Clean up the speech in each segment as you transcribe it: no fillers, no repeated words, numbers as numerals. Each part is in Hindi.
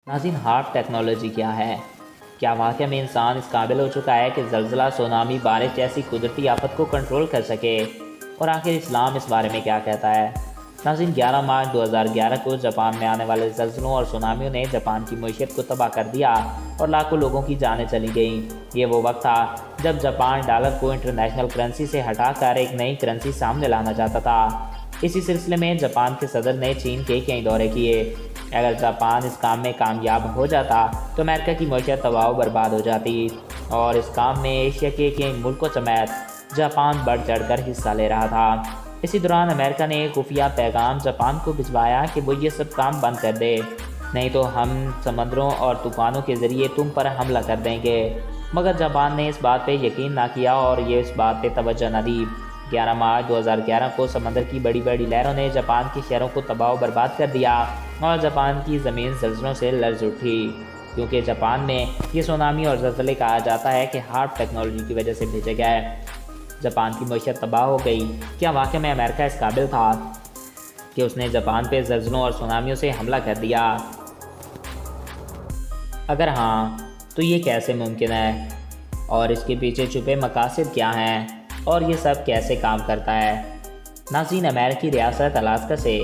नाज़रीन, हार्ट टेक्नोलॉजी क्या है? क्या वाकई में इंसान इस काबिल हो चुका है कि ज़लज़ला, सुनामी, बारिश जैसी कुदरती आफत को कंट्रोल कर सके? और आखिर इस्लाम इस बारे में क्या कहता है? नाज़रीन, 11 मार्च 2011 को जापान में आने वाले ज़लज़लों और सुनामियों ने जापान की मईशत को तबाह कर दिया और लाखों लोगों की जानें चली गईं। ये वो वक्त था जब जापान डॉलर को इंटरनेशनल करेंसी से हटाकर एक नई करेंसी सामने लाना चाहता था। इसी सिलसिले में जापान के सदर ने चीन के कई दौरे किए। अगर जापान इस काम में कामयाब हो जाता तो अमेरिका की मईशत तबाह बर्बाद हो जाती और इस काम में एशिया के कई मुल्कों समेत जापान बढ़ चढ़ कर हिस्सा ले रहा था। इसी दौरान अमेरिका ने एक खुफिया पैगाम जापान को भिजवाया कि वो ये सब काम बंद कर दे, नहीं तो हम समंदरों और तूफानों के ज़रिए तुम पर हमला कर देंगे। मगर जापान ने इस बात पे यकीन ना किया और ये इस बात पे तवज्जो न दी। 11 मार्च 2011 को समंदर की बड़ी बड़ी लहरों ने जापान के शहरों को तबाह बर्बाद कर दिया और जापान की ज़मीन ज़लज़लों से लर्ज़ उठी। क्योंकि जापान में ये सुनामी और ज़लज़ले कहा जाता है कि हार्ट टेक्नोलॉजी की वजह से भेजे गए। जापान की मईशत तबाह हो गई। क्या वाकई में अमेरिका इस काबिल था कि उसने जापान पे ज़लज़लों और सुनामियों से हमला कर दिया? अगर हाँ, तो ये कैसे मुमकिन है और इसके पीछे छुपे मकासद क्या हैं और ये सब कैसे काम करता है? नाज़रीन, अमेरिकी रियासत अलास्का से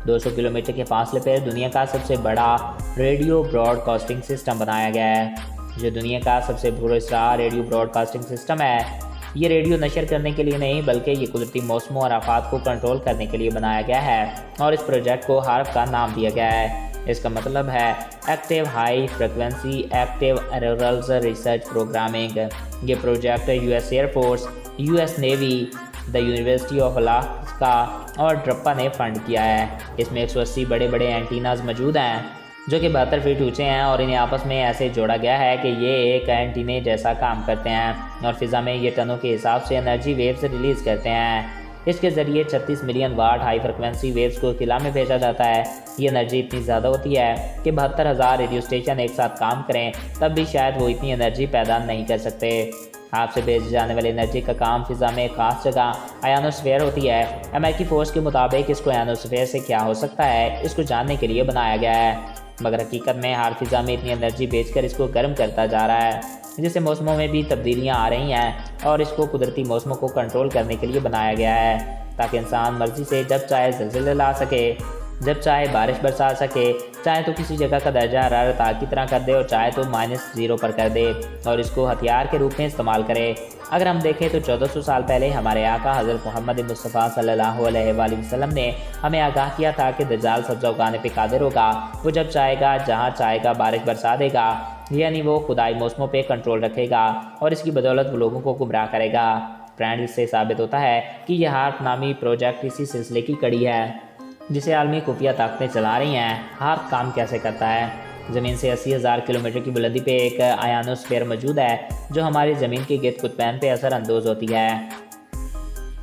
200 किलोमीटर के फासले पर दुनिया का सबसे बड़ा रेडियो ब्रॉडकास्टिंग सिस्टम बनाया गया है, जो दुनिया का सबसे पुरअसरार रेडियो ब्रॉडकास्टिंग सिस्टम है। ये रेडियो नशर करने के लिए नहीं बल्कि ये कुदरती मौसमों और आफात को कंट्रोल करने के लिए बनाया गया है और इस प्रोजेक्ट को हार्प का नाम दिया गया है। इसका मतलब है active high frequency active aurorals research programming. ये project US Air Force, US Navy, the University of Alaska और ड्रप्पा ने फंड किया है। इसमें 180 बड़े बड़े एंटीनाज मौजूद हैं जो कि 72 फीट ऊंचे हैं और इन्हें आपस में ऐसे जोड़ा गया है कि ये एक एंटीने जैसा काम करते हैं और फिज़ा में ये टनों के हिसाब से एनर्जी वेव्स रिलीज़ करते हैं। इसके ज़रिए 36 मिलियन वाट हाई फ्रिक्वेंसी वेव्स को खिला में भेजा जाता है। ये एनर्जी इतनी ज़्यादा होती है कि 72,000 रेडियो स्टेशन एक साथ काम करें तब भी शायद वो इतनी एनर्जी पैदा नहीं कर सकते। आपसे भेजे जाने वाली एनर्जी का काम फिज़ा में खास जगह आयनोस्फीयर होती है। अमेरिकी फोर्स के मुताबिक इसको आयनोस्फीयर से क्या हो सकता है इसको जानने के लिए बनाया गया है, मगर हकीकत में हर फिज़ा में इतनी एनर्जी भेजकर इसको गर्म करता जा रहा है जिससे मौसमों में भी तब्दीलियां आ रही हैं और इसको कुदरती मौसमों को कंट्रोल करने के लिए बनाया गया है ताकि इंसान मर्जी से जब चाहे ज़लज़ले ला सके, जब चाहे बारिश बरसा सके, चाहे तो किसी जगह का दर्जा हरारत आग की तरह कर दे और चाहे तो -0 पर कर दे और इसको हथियार के रूप में इस्तेमाल करे। अगर हम देखें तो 1400 साल पहले हमारे आका हज़रत मोहम्मद मुस्तफ़ा सल्लल्लाहु अलैहि वसल्लम ने हमें आगाह किया था कि दज्जाल सब्ज़ा उगाने पे कादिर होगा। वो जब चाहेगा जहाँ चाहेगा बारिश बरसा देगा, यानी वो खुदाई मौसमों पे कंट्रोल रखेगा और इसकी बदौलत वो लोगों को गुमराह करेगा। फ्रेंड, इससे साबित होता है कि यह हार्प नामी प्रोजेक्ट इसी सिलसिले की कड़ी है जिसे आलमी खुफिया ताकतें चला रही हैं। हार्प काम कैसे करता है? ज़मीन से 80,000 किलोमीटर की बुलंदी पे एक आयनोस्फीयर मौजूद है जो हमारी ज़मीन के गिर्द कुतबैन पे असर अंदोज़ होती है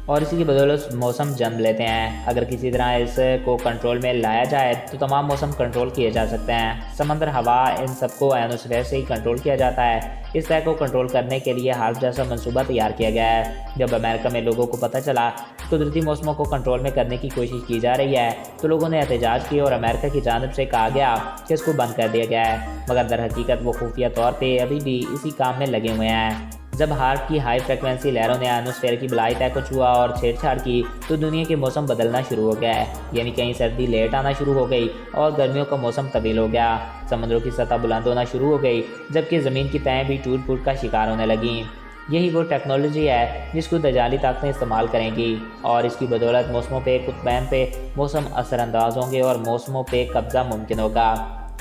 और इसी की बदौलत मौसम जन्म लेते हैं। अगर किसी तरह इसको कंट्रोल में लाया जाए तो तमाम मौसम कंट्रोल किए जा सकते हैं। समंदर, हवा, इन सबको आयनोस्फीयर से ही कंट्रोल किया जाता है। इस तरह को कंट्रोल करने के लिए हार्प जैसा मंसूबा तैयार किया गया है। जब अमेरिका में लोगों को पता चला कि कुदरती मौसमों को कंट्रोल में करने की कोशिश की जा रही है तो लोगों ने एहतजाज किए और अमेरिका की जानिब से कहा गया कि इसको बंद कर दिया गया है, मगर दर हकीकत वो खुफिया तौर पर अभी भी इसी काम में लगे हुए हैं। जब हार्प की हाई फ्रिक्वेंसी लहरों ने आयनोस्फीयर की बलाई तय को छुआ और छेड़छाड़ की तो दुनिया के मौसम बदलना शुरू हो गया है, यानी कहीं सर्दी लेट आना शुरू हो गई और गर्मियों का मौसम तब्दील हो गया। समुद्रों की सतह बुलंद होना शुरू हो गई जबकि ज़मीन की तहें भी टूट फूट का शिकार होने लगीं। यही वो टेक्नोलॉजी है जिसको दजाली ताकतें इस्तेमाल करेंगी और इसकी बदौलत मौसमों पे कुतबैन पे मौसम असरअंदाज होंगे और मौसमों पे कब्जा मुमकिन होगा।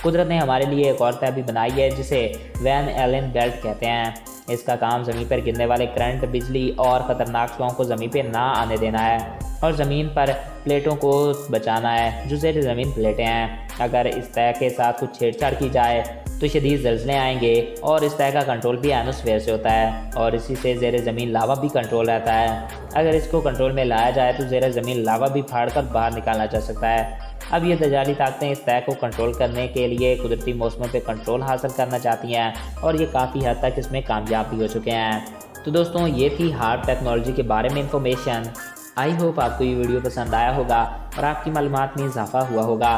कुदरत ने हमारे लिए एक और तय भी बनाई है जिसे वैन एलन बेल्ट कहते हैं। इसका काम ज़मीन पर गिरने वाले करंट, बिजली और ख़तरनाक शुआओं को ज़मीन पर ना आने देना है और ज़मीन पर प्लेटों को बचाना है जो ज़ेर ज़मीन प्लेटें हैं। अगर इस तय के साथ कुछ छेड़छाड़ की जाए तो शदीद ज़लज़ले आएंगे और इस तय का कंट्रोल भी आयनोस्फीयर से होता है और इसी से ज़ेर ज़मीन लावा भी कंट्रोल रहता है। अगर इसको कंट्रोल में लाया जाए तो ज़ेर ज़मीन लावा भी फाड़ कर बाहर निकाला जा सकता है। अब ये दजाली ताकतें इस तय को कंट्रोल करने के लिए कुदरती मौसमों पे कंट्रोल हासिल करना चाहती हैं और ये काफ़ी हद तक इसमें कामयाब भी हो चुके हैं। तो दोस्तों, ये थी हार्प टेक्नोलॉजी के बारे में इंफॉर्मेशन। आई होप आपको ये वीडियो पसंद आया होगा और आपकी मालूमात में इजाफा हुआ होगा।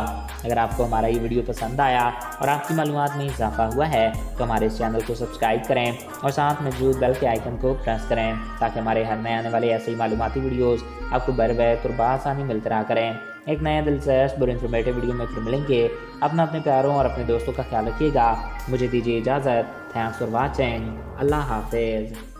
अगर आपको हमारा ये वीडियो पसंद आया और आपकी मालूमात में इजाफा हुआ है तो हमारे इस चैनल को सब्सक्राइब करें और साथ मौजूद बेल के आइकन को प्रेस करें ताकि हमारे हर नए आने वाले ऐसे ही मालूमाती वीडियोज़ आपको बर वक्त और बआसानी मिलते रहा करें। एक नया दिलचस्प और इन्फॉर्मेटिव वीडियो में फिर मिलेंगे। अपने प्यारों और अपने दोस्तों का ख्याल रखिएगा। मुझे दीजिए इजाज़त। Thanks for watching. अल्लाह हाफिज़।